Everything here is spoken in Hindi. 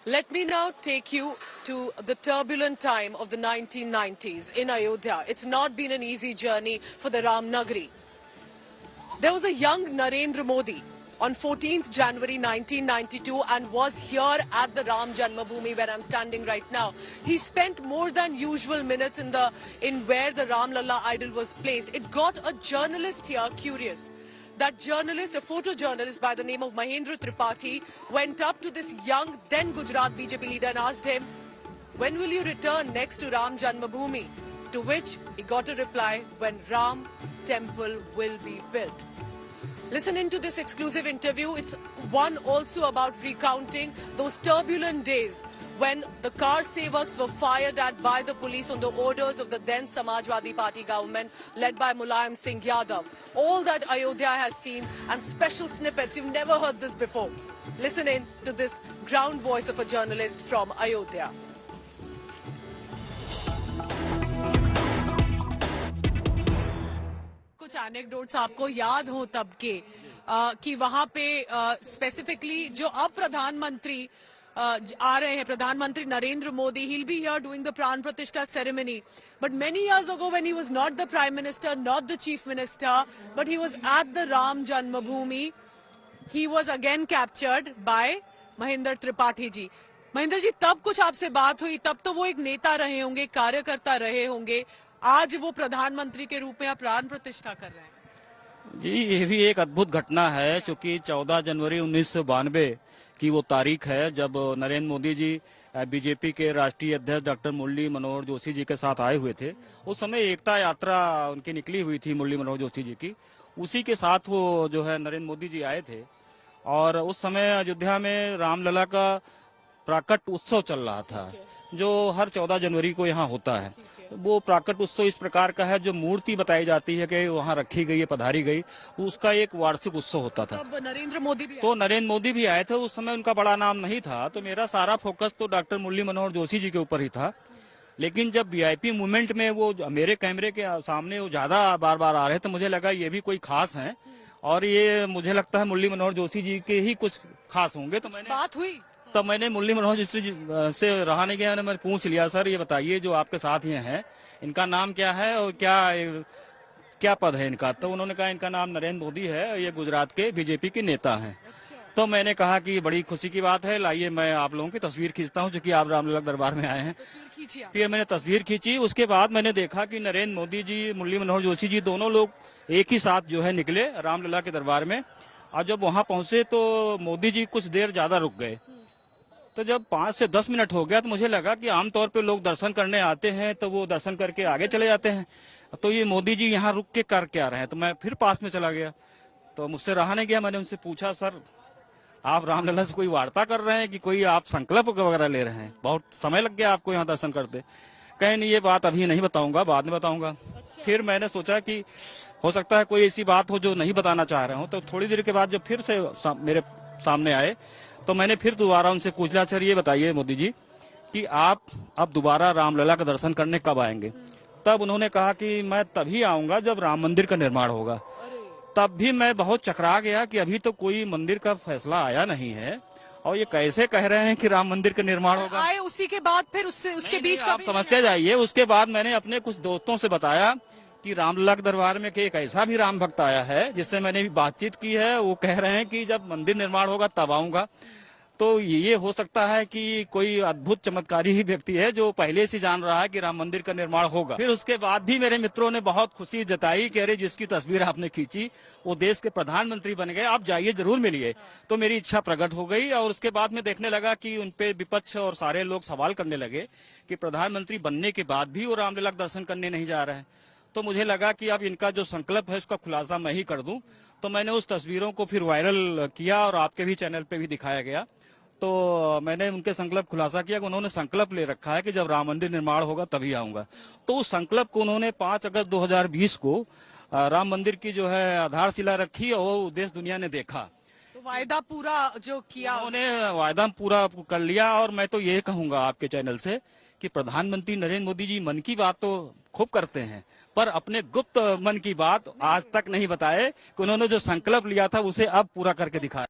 Let me now take you to the turbulent time of the 1990s in Ayodhya. It's not been an easy journey for the Ram Nagari. There was a young Narendra Modi on 14th January 1992 and was here at the Ram Janmabhoomi where I'm standing right now. He spent more than usual minutes in where the Ram Lalla idol was placed. It got a journalist here curious. That journalist, a photojournalist by the name of Mahendra Tripathi, went up to this young then Gujarat BJP leader and asked him, when will you return next to Ram Janmabhoomi? To which he got a reply, when Ram temple will be built. Listen into this exclusive interview. It's one also about recounting those turbulent days when the car sevaks were fired at by the police on the orders of the then Samajwadi Party government led by Mulayam Singh Yadav. All that Ayodhya has seen and special snippets. You've never heard this before. Listen in to this ground voice of a journalist from Ayodhya. कुछ एनेक्डोट्स आपको याद हो तब के कि वहां पे स्पेसिफिकली जो अब प्रधानमंत्री आ रहे हैं, प्रधानमंत्री Narendra Modi, he'll be here doing the Pran Pratishtha ceremony. But many years ago when he was not the Prime Minister, not the Chief Minister, but he was at the Ram Janmabhoomi, he was again captured by Mahendra Tripathi ji. Mahendra ji, तब कुछ आपसे बात हुई, तब तो वो एक नेता रहे होंगे, कार्यकर्ता रहे होंगे, आज वो प्रधानमंत्री के रूप में आप प्राण प्रतिष्ठा कर रहे हैं। जी, ये भी एक अद्भुत घटना है, क्योंकि 14 जनवरी 1992 की वो तारीख है जब नरेंद्र मोदी जी बीजेपी के राष्ट्रीय अध्यक्ष डॉक्टर मुरली मनोहर जोशी जी के साथ आए हुए थे। उस समय एकता यात्रा उनकी निकली हुई थी मुरली मनोहर जोशी जी की, उसी के साथ वो जो है नरेंद्र मोदी जी आए थे। और उस समय अयोध्या में रामलला का प्राकट उत्सव चल रहा था, जो हर 14 जनवरी को यहाँ होता है। वो प्राकट उत्सव इस प्रकार का है, जो मूर्ति बताई जाती है कि वहाँ रखी गई है, पधारी गई, उसका एक वार्षिक उत्सव होता था। नरेंद्र मोदी भी आए थे। उस समय उनका बड़ा नाम नहीं था, तो मेरा सारा फोकस तो डॉक्टर मुरली मनोहर जोशी जी के ऊपर ही था। लेकिन जब वीआईपी मूवमेंट में वो मेरे कैमरे के सामने वो ज्यादा बार बार आ रहे थे, मुझे लगा ये भी कोई खास है और ये मुझे लगता है मुरली मनोहर जोशी जी के ही कुछ खास होंगे। तो मैंने बात हुई, तब मैंने मुरली मनोहर जोशी जी से रहा नहीं गया, मैंने पूछ लिया, सर ये बताइए जो आपके साथ ये हैं, इनका नाम क्या है और क्या पद है इनका? तो उन्होंने कहा इनका नाम नरेंद्र मोदी है, ये गुजरात के बीजेपी के नेता हैं। तो मैंने कहा कि बड़ी खुशी की बात है, लाइए मैं आप लोगों की तस्वीर खींचता हूं, जो कि आप रामलला दरबार में आए हैं। फिर मैंने तस्वीर खींची। उसके बाद मैंने देखा कि नरेंद्र मोदी जी, मुरली मनोहर जोशी जी, दोनों लोग एक ही साथ जो है निकले रामलला के दरबार में। और जब वहां पहुंचे तो मोदी जी कुछ देर ज्यादा रुक गए। तो जब 5 से 10 मिनट हो गया तो मुझे लगा कि आमतौर पे लोग दर्शन करने आते हैं तो वो दर्शन करके आगे चले जाते हैं, तो ये मोदी जी यहाँ रुक के कर क्या रहे हैं? तो मैं फिर पास में चला गया, तो मुझसे रहा नहीं गया। मैंने उनसे पूछा, सर आप रामलला से कोई वार्ता कर रहे हैं कि कोई आप संकल्प वगैरह ले रहे हैं? बहुत समय लग गया आपको यहाँ दर्शन करते। कहीं नहीं, ये बात अभी नहीं बताऊंगा, बाद में बताऊंगा। फिर मैंने सोचा कि हो सकता है कोई ऐसी बात हो जो नहीं बताना चाह रहे हो। तो थोड़ी देर के बाद जब फिर से मेरे सामने आए तो मैंने फिर दोबारा उनसे पूछ लिया, सर ये बताइए मोदी जी कि आप अब दोबारा रामलला का दर्शन करने कब आएंगे? तब उन्होंने कहा कि मैं तभी आऊंगा जब राम मंदिर का निर्माण होगा। तब भी मैं बहुत चकरा गया कि अभी तो कोई मंदिर का फैसला आया नहीं है और ये कैसे कह रहे हैं कि राम मंदिर का निर्माण होगा। आए उसी के बाद फिर उसके बीच आप समझते जाइए। उसके बाद मैंने अपने कुछ दोस्तों से बताया कि रामलला के दरबार में एक ऐसा भी राम भक्त आया है जिससे मैंने भी बातचीत की है, वो कह रहे हैं कि जब मंदिर निर्माण होगा तब आऊंगा। तो ये हो सकता है कि कोई अद्भुत चमत्कारी ही व्यक्ति है जो पहले से जान रहा है कि राम मंदिर का निर्माण होगा। फिर उसके बाद भी मेरे मित्रों ने बहुत खुशी जताई कि अरे जिसकी तस्वीर आपने खींची वो देश के प्रधानमंत्री बन गए, आप जाइए जरूर मिलिए। तो मेरी इच्छा प्रकट हो गई और उसके बाद में देखने लगा कि उनपे विपक्ष और सारे लोग सवाल करने लगे कि प्रधानमंत्री बनने के बाद भी वो रामलला का दर्शन करने नहीं जा रहे हैं। तो मुझे लगा कि अब इनका जो संकल्प है उसका खुलासा मैं ही कर दूं। तो मैंने उस तस्वीरों को फिर वायरल किया और आपके भी चैनल पे भी दिखाया गया। तो मैंने उनके संकल्प खुलासा किया कि उन्होंने संकल्प ले रखा है कि जब राम मंदिर निर्माण होगा तभी आऊंगा। तो उस संकल्प को उन्होंने 5 अगस्त 2020 को राम मंदिर की जो है आधारशिला रखी और वो देश दुनिया ने देखा। तो वायदा पूरा जो किया, उन्होंने वायदा पूरा कर लिया। और मैं तो ये कहूंगा आपके चैनल से कि प्रधानमंत्री नरेंद्र मोदी जी मन की बात तो खूब करते हैं, पर अपने गुप्त मन की बात आज तक नहीं बताए कि उन्होंने जो संकल्प लिया था उसे अब पूरा करके दिखाया।